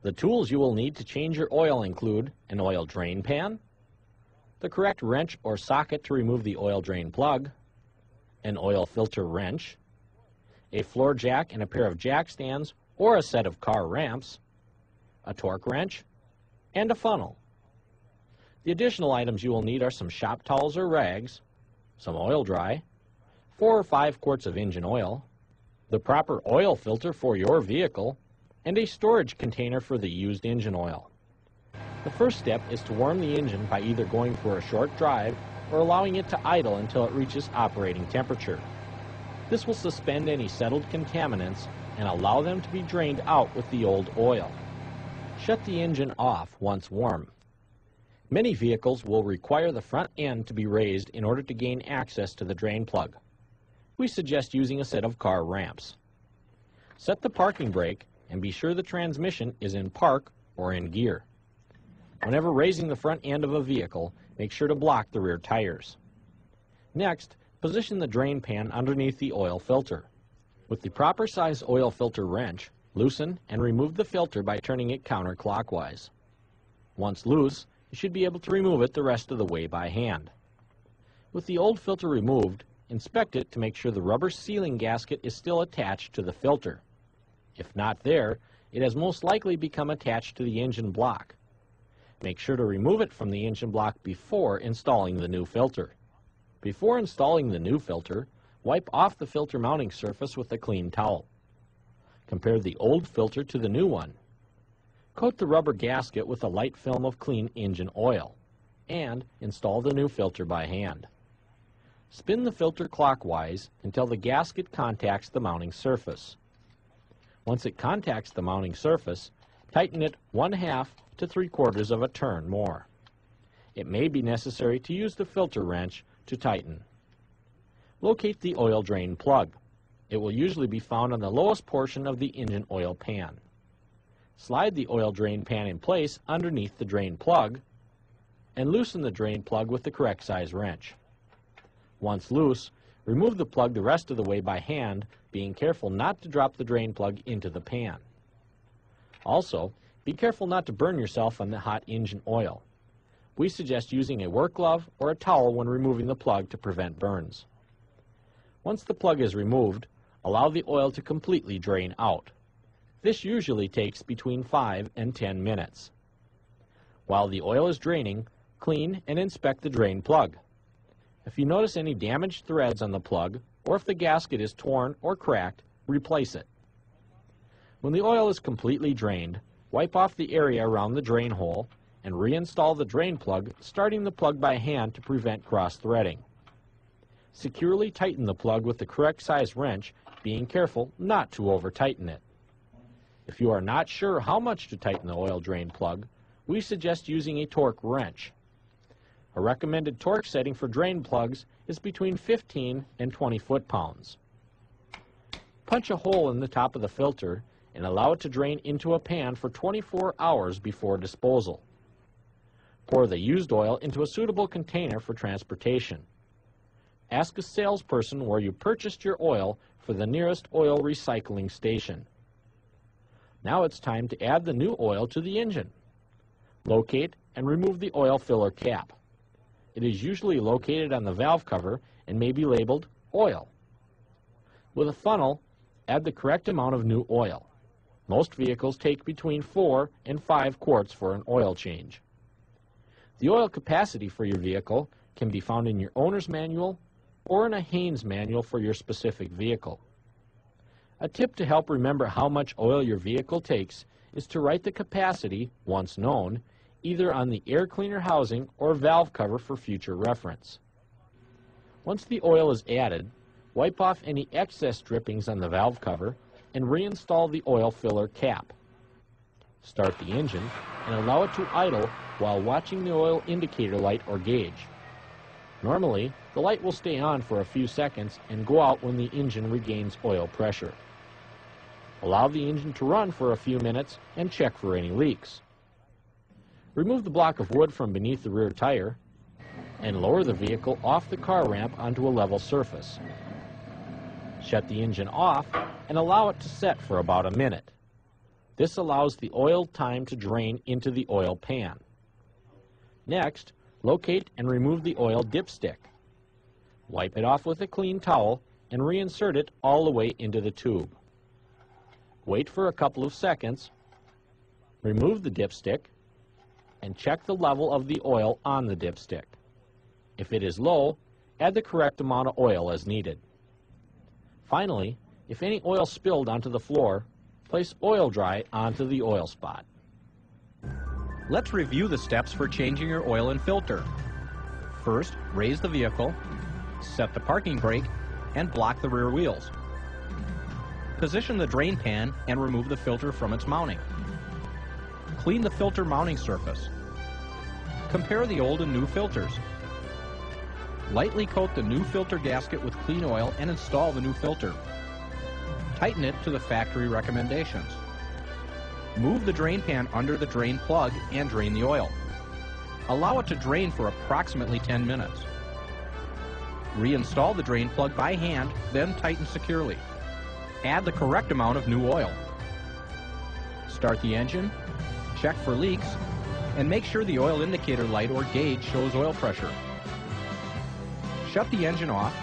The tools you will need to change your oil include an oil drain pan, the correct wrench or socket to remove the oil drain plug, an oil filter wrench, a floor jack and a pair of jack stands or a set of car ramps, a torque wrench, and a funnel. The additional items you will need are some shop towels or rags, some oil dry, 4 or 5 quarts of engine oil, the proper oil filter for your vehicle, and a storage container for the used engine oil. The first step is to warm the engine by either going for a short drive or allowing it to idle until it reaches operating temperature. This will suspend any settled contaminants and allow them to be drained out with the old oil. Shut the engine off once warm. Many vehicles will require the front end to be raised in order to gain access to the drain plug. We suggest using a set of car ramps. Set the parking brake and be sure the transmission is in park or in gear. Whenever raising the front end of a vehicle, make sure to block the rear tires. Next, position the drain pan underneath the oil filter. With the proper size oil filter wrench, loosen and remove the filter by turning it counterclockwise. Once loose, you should be able to remove it the rest of the way by hand. With the old filter removed, inspect it to make sure the rubber sealing gasket is still attached to the filter. If not there, it has most likely become attached to the engine block. Make sure to remove it from the engine block before installing the new filter. Before installing the new filter, wipe off the filter mounting surface with a clean towel. Compare the old filter to the new one. Coat the rubber gasket with a light film of clean engine oil, and install the new filter by hand. Spin the filter clockwise until the gasket contacts the mounting surface. Once it contacts the mounting surface, tighten it 1/2 to 3/4 of a turn more. It may be necessary to use the filter wrench to tighten. Locate the oil drain plug. It will usually be found on the lowest portion of the engine oil pan. Slide the oil drain pan in place underneath the drain plug and loosen the drain plug with the correct size wrench. Once loose, remove the plug the rest of the way by hand, being careful not to drop the drain plug into the pan. Also, be careful not to burn yourself on the hot engine oil. We suggest using a work glove or a towel when removing the plug to prevent burns. Once the plug is removed, allow the oil to completely drain out. This usually takes between 5 and 10 minutes. While the oil is draining, clean and inspect the drain plug. If you notice any damaged threads on the plug, or if the gasket is torn or cracked, replace it. When the oil is completely drained, wipe off the area around the drain hole and reinstall the drain plug, starting the plug by hand to prevent cross-threading. Securely tighten the plug with the correct size wrench, being careful not to over-tighten it. If you are not sure how much to tighten the oil drain plug, we suggest using a torque wrench. A recommended torque setting for drain plugs is between 15 and 20 foot-pounds. Punch a hole in the top of the filter and allow it to drain into a pan for 24 hours before disposal. Pour the used oil into a suitable container for transportation. Ask a salesperson where you purchased your oil for the nearest oil recycling station. Now it's time to add the new oil to the engine. Locate and remove the oil filler cap. It is usually located on the valve cover and may be labeled oil. With a funnel, add the correct amount of new oil. Most vehicles take between 4 and 5 quarts for an oil change. The oil capacity for your vehicle can be found in your owner's manual or in a Haynes manual for your specific vehicle. A tip to help remember how much oil your vehicle takes is to write the capacity, once known, either on the air cleaner housing or valve cover for future reference. Once the oil is added, wipe off any excess drippings on the valve cover and reinstall the oil filler cap. Start the engine and allow it to idle while watching the oil indicator light or gauge. Normally, the light will stay on for a few seconds and go out when the engine regains oil pressure. Allow the engine to run for a few minutes and check for any leaks. Remove the block of wood from beneath the rear tire and lower the vehicle off the car ramp onto a level surface. Shut the engine off and allow it to set for about a minute. This allows the oil time to drain into the oil pan. Next, locate and remove the oil dipstick. Wipe it off with a clean towel and reinsert it all the way into the tube. Wait for a couple of seconds, remove the dipstick, and check the level of the oil on the dipstick. If it is low, add the correct amount of oil as needed. Finally, if any oil spilled onto the floor, place oil dry onto the oil spot. Let's review the steps for changing your oil and filter. First, raise the vehicle, set the parking brake, and block the rear wheels. Position the drain pan and remove the filter from its mounting. Clean the filter mounting surface. Compare the old and new filters. Lightly coat the new filter gasket with clean oil and install the new filter. Tighten it to the factory recommendations. Move the drain pan under the drain plug and drain the oil. Allow it to drain for approximately 10 minutes. Reinstall the drain plug by hand, then tighten securely. Add the correct amount of new oil. Start the engine, check for leaks, and make sure the oil indicator light or gauge shows oil pressure. Shut the engine off,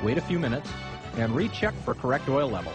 wait a few minutes, and recheck for correct oil level.